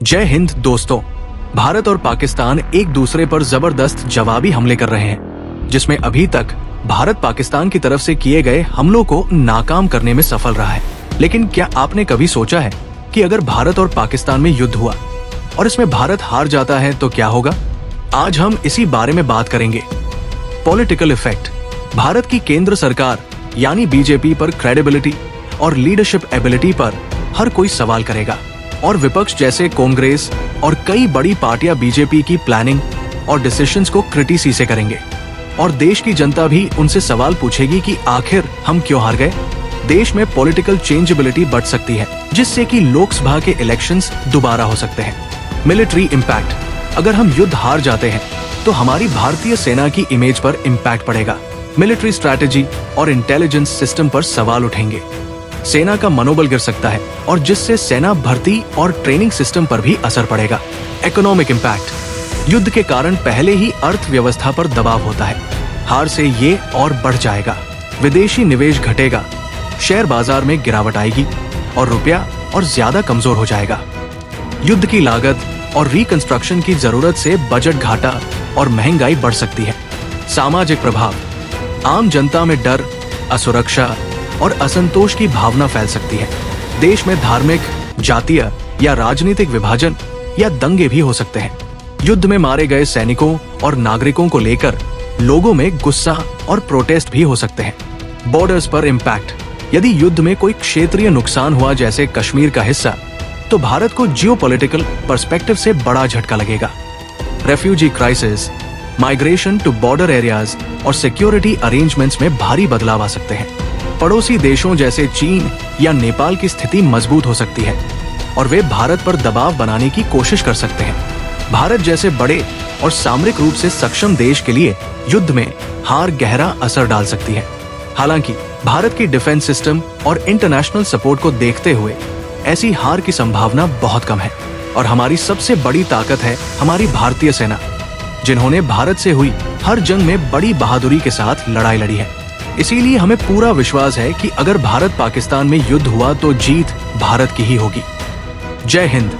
जय हिंद दोस्तों। भारत और पाकिस्तान एक दूसरे पर जबरदस्त जवाबी हमले कर रहे हैं, जिसमें अभी तक भारत पाकिस्तान की तरफ से किए गए हमलों को नाकाम करने में सफल रहा है। लेकिन क्या आपने कभी सोचा है कि अगर भारत और पाकिस्तान में युद्ध हुआ और इसमें भारत हार जाता है तो क्या होगा? आज हम इसी बारे में बात करेंगे। Political effect. भारत की केंद्र सरकार यानी बीजेपी पर क्रेडिबिलिटी और लीडरशिप एबिलिटी पर हर कोई सवाल करेगा, और विपक्ष जैसे कांग्रेस और कई बड़ी पार्टियां बीजेपी की प्लानिंग और डिसीजंस को क्रिटिसी से करेंगे, और देश की जनता भी उनसे सवाल पूछेगी कि आखिर हम क्यों हार गए। देश में पॉलिटिकल चेंजेबिलिटी बढ़ सकती है, जिससे कि लोकसभा के इलेक्शंस दोबारा हो सकते हैं। Military impact. अगर हम युद्ध हार जाते हैं तो हमारी भारतीय सेना की इमेज पर इम्पैक्ट पड़ेगा। मिलिट्री स्ट्रैटेजी और इंटेलिजेंस सिस्टम पर सवाल उठेंगे। सेना का मनोबल गिर सकता है, और जिससे सेना भर्ती और ट्रेनिंग सिस्टम पर भी असर पड़ेगा। Economic impact. युद्ध के कारण पहले ही अर्थव्यवस्था पर दबाव होता है, हार से ये और बढ़ जाएगा। विदेशी निवेश घटेगा, शेयर बाजार में गिरावट आएगी और रुपया और ज्यादा कमजोर हो जाएगा। युद्ध की लागत और रिकंस्ट्रक्शन की जरूरत से बजट घाटा और महंगाई बढ़ सकती है। सामाजिक प्रभाव। आम जनता में डर, असुरक्षा और असंतोष की भावना फैल सकती है। देश में धार्मिक, जातीय या राजनीतिक विभाजन या दंगे भी हो सकते हैं। युद्ध में मारे गए सैनिकों और नागरिकों को लेकर लोगों में गुस्सा और प्रोटेस्ट भी हो सकते हैं। बॉर्डर्स पर इम्पैक्ट। यदि युद्ध में कोई क्षेत्रीय नुकसान हुआ, जैसे कश्मीर का हिस्सा, तो भारत को जियोपॉलिटिकल पर्सपेक्टिव से बड़ा झटका लगेगा। Refugee crisis, migration to border areas और सिक्योरिटी अरेंजमेंट्स में भारी बदलाव आ सकते हैं। पड़ोसी देशों जैसे चीन या नेपाल की स्थिति मजबूत हो सकती है, और वे भारत पर दबाव बनाने की कोशिश कर सकते हैं। भारत जैसे बड़े और सामरिक रूप से सक्षम देश के लिए युद्ध में हार गहरा असर डाल सकती है। हालांकि भारत की डिफेंस सिस्टम और इंटरनेशनल सपोर्ट को देखते हुए ऐसी हार की संभावना बहुत कम है, और हमारी सबसे बड़ी ताकत है हमारी भारतीय सेना, जिन्होंने भारत से हुई हर जंग में बड़ी बहादुरी के साथ लड़ाई लड़ी है। इसीलिए हमें पूरा विश्वास है कि अगर भारत पाकिस्तान में युद्ध हुआ तो जीत भारत की ही होगी। जय हिंद।